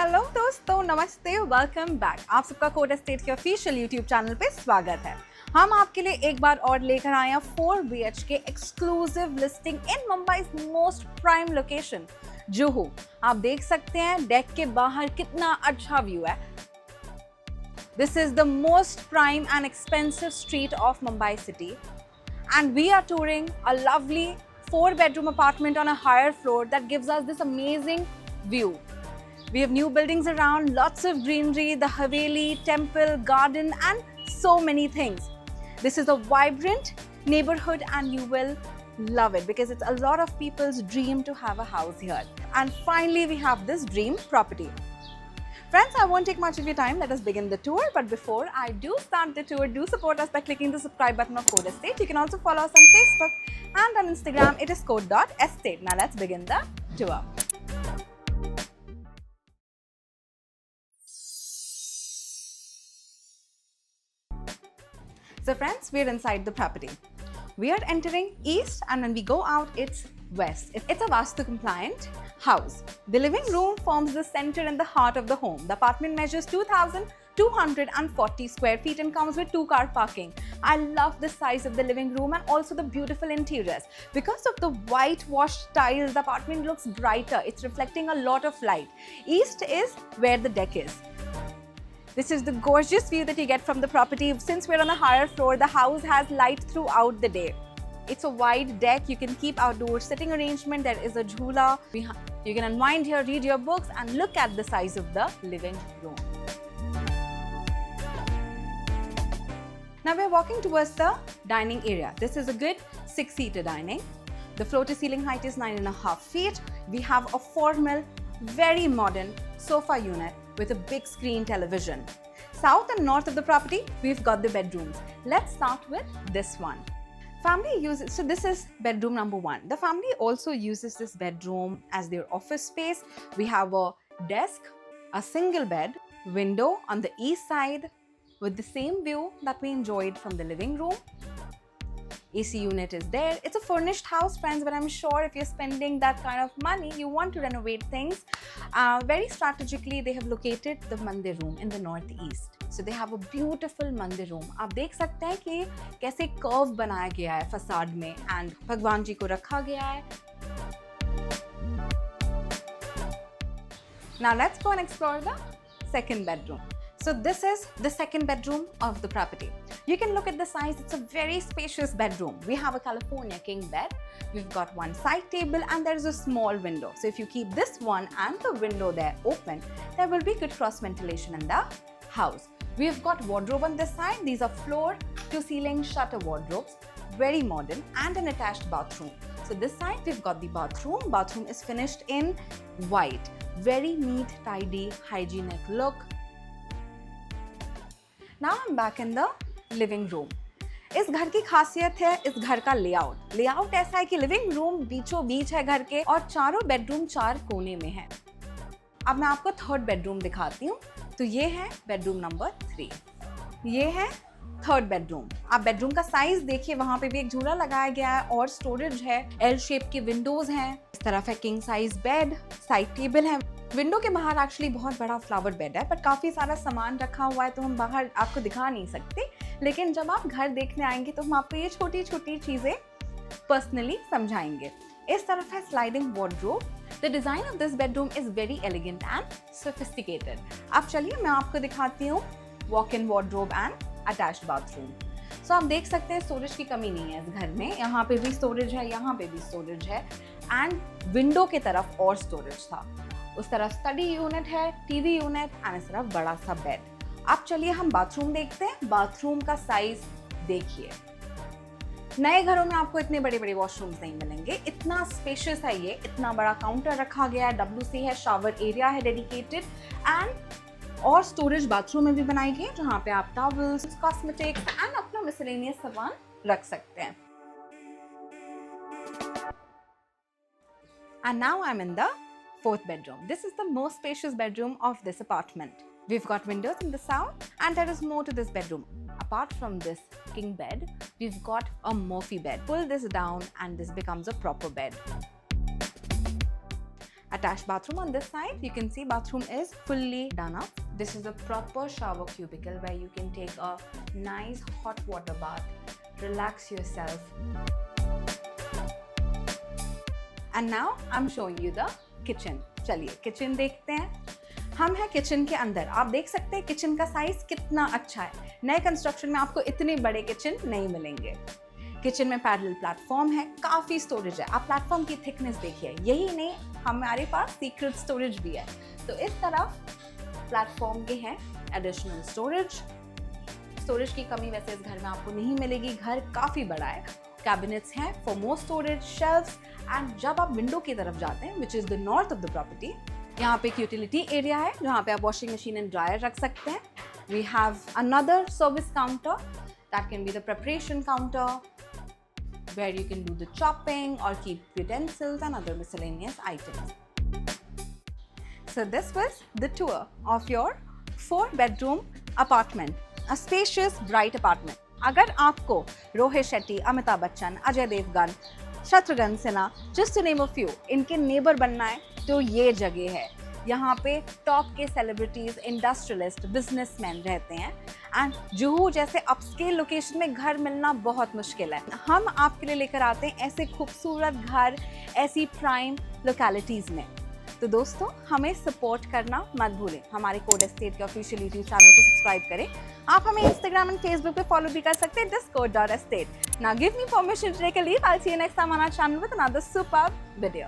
Hello दोस्तों, नमस्ते, welcome back. आप सबका कोड एस्टेट के ऑफिशियल यूट्यूब चैनल पे स्वागत है। हम आपके लिए एक बार और लेकर आए हैं 4 BHK एक्सक्लूसिव लिस्टिंग इन Mumbai most prime location Juhu. आप देख सकते हैं डेक के बाहर कितना अच्छा व्यू है। This is the most prime and expensive street of Mumbai city and we are touring a lovely 4-bedroom apartment on a higher floor that gives us this amazing view. We have new buildings around, lots of greenery, the Haveli, temple, garden and so many things. This is a vibrant neighborhood and you will love it because it's a lot of people's dream to have a house here. And finally we have this dream property. Friends, I won't take much of your time. Let us begin the tour. But before I do start the tour, do support us by clicking the subscribe button of Code Estate. You can also follow us on Facebook and on Instagram. It is code.estate. Now let's begin the tour. So friends, we're inside the property. We are entering east and when we go out, it's west. It's a Vastu compliant house. The living room forms the center and the heart of the home. The apartment measures 2,240 square feet and comes with 2-car parking. I love the size of the living room and also the beautiful interiors. Because of the whitewashed tiles, the apartment looks brighter. It's reflecting a lot of light. East is where the deck is. This is the gorgeous view that you get from the property. Since we're on a higher floor, the house has light throughout the day. It's a wide deck. You can keep outdoor sitting arrangement. There is a jhula. You can unwind here, read your books and look at the size of the living room. Now we're walking towards the dining area. This is a good 6-seater dining. The floor to ceiling height is 9.5 feet. We have a formal, very modern sofa unit with a big screen television. South and north of the property, we've got the bedrooms. Let's start with this one. So this is bedroom number 1. The family also uses this bedroom as their office space. We have a desk, a single bed, window on the east side with the same view that we enjoyed from the living room. AC unit is there. It's a furnished house, friends, but I'm sure if you're spending that kind of money, you want to renovate things. Very strategically, they have located the mandir room in the northeast. So they have a beautiful mandir room. आप देख सकते हैं कि कैसे curve बनाया गया है facade में and भगवान जी को रखा गया है. Now let's go and explore the second bedroom. So this is the second bedroom of the property. You can look at the size. It's a very spacious bedroom. We have a California king bed. We've got one side table and there's a small window. So if you keep this one and the window there open, there will be good cross ventilation in the house. We've got wardrobe on this side. These are floor to ceiling shutter wardrobes, very modern, and an attached bathroom. So this side we've got the bathroom. Bathroom is finished in white. Very neat, tidy, hygienic look. Now I'm back in the living room. इस घर की खासियत है इस घर का layout. Layout ऐसा है कि लिविंग रूम बीचों बीच है घर के और चारों बेडरूम 4 कोने में है। अब मैं आपको थर्ड बेडरूम दिखाती हूँ। तो ये है बेडरूम नंबर 3। ये है थर्ड बेडरूम। आप बेडरूम का साइज देखिए, वहाँ पे भी एक झूला लगाया गया है और स्टोरेज है। एल शेप के विंडोज हैं। इस तरफ है king size bed, side table है। विंडो के बाहर एक्चुअली बहुत बड़ा फ्लावर बेड है, पर काफ़ी सारा सामान रखा हुआ है तो हम बाहर आपको दिखा नहीं सकते। लेकिन जब आप घर देखने आएंगे तो हम आपको ये छोटी छोटी चीज़ें पर्सनली समझाएंगे। इस तरफ है sliding wardrobe. The design of this bedroom is very elegant and sophisticated. अब चलिए मैं आपको दिखाती हूँ walk in wardrobe and attached bathroom. So आप देख सकते हैं स्टोरेज की कमी नहीं है इस घर में। यहाँ पे भी स्टोरेज है, यहाँ पे भी स्टोरेज है एंड विंडो के तरफ और स्टोरेज था। उस तरफ स्टडी यूनिट है, टीवी यूनिट एंड इस तरफ बड़ा सा बेड। अब चलिए हम बाथरूम देखते हैं। बाथरूम का साइज देखिए। नए घरों में आपको इतने बड़े बड़े वॉशरूम्स नहीं मिलेंगे। इतना स्पेशियस है ये, इतना बड़ा काउंटर रखा गया है, WC है, शावर एरिया है डेडिकेटेड एंड और स्टोरेज बाथरूम में भी बनाई गई है जहाँ पे आप टॉवल्स, कॉस्मेटिक्स एंड अपना मिसलेनियस सामान रख सकते हैं। And now I'm in the 4th bedroom. This is the most spacious bedroom of this apartment. We've got windows in the south and there is more to this bedroom. Apart from this king bed, we've got a Murphy bed. Pull this down and this becomes a proper bed. Attached bathroom on this side. You can see bathroom is fully done up. This is a proper shower cubicle where you can take a nice hot water bath, relax yourself. And now I'm showing you the kitchen. चलिए kitchen देखते हैं. हम हैं kitchen के अंदर. आप देख सकते हैं किचन का साइज कितना अच्छा है. नए कंस्ट्रक्शन में आपको इतने बड़े किचन नहीं मिलेंगे. किचन में पैरेलल प्लेटफॉर्म है, काफ़ी स्टोरेज है. आप प्लेटफॉर्म की थिकनेस देखिए. यही नहीं, हमारे पास सीक्रेट स्टोरेज भी है. तो इस तरफ प्लेटफॉर्म के हैं एडिशनल स्टोरेज. स्टोरेज की कमी वैसे इस घर में आपको नहीं मिलेगी. घर काफ़ी बड़ा है. कैबिनेट्स हैं for more storage, shelves. And जब आप विंडो की तरफ जाते हैं, which is the north of the property, यहाँ पे एक यूटिलिटी एरिया है जहाँ पे आप वॉशिंग मशीन एंड ड्रायर रख सकते हैं. We have another service counter that can be the preparation counter where you can do the chopping or keep utensils and other miscellaneous items. So this was the tour of your 4-bedroom apartment, a spacious, bright apartment. अगर आपको Rohit Shetty, Amitabh Bachchan, Ajay Devgn, Shatrughan Sinha, just to name a few, इनके neighbour बनना है तो ये जगह है. यहाँ पे टॉप के सेलिब्रिटीज, इंडस्ट्रियलिस्ट, बिजनेसमैन रहते हैं. एंड जुहू जैसे अपस्केल लोकेशन में घर मिलना बहुत मुश्किल है. हम आपके लिए लेकर आते हैं ऐसे खूबसूरत घर ऐसी प्राइम लोकेलिटीज़ में. तो दोस्तों, हमें सपोर्ट करना मत भूलें. हमारे कोड एस्टेट के ऑफिशियल यूट्यूब चैनल को सब्सक्राइब करें. आप हमें इंस्टाग्राम एंड फेसबुक पे फॉलो भी कर सकते हैं, discord.estate. Now give me permission to take a leave. I'll see you next time on our channel with another superb video.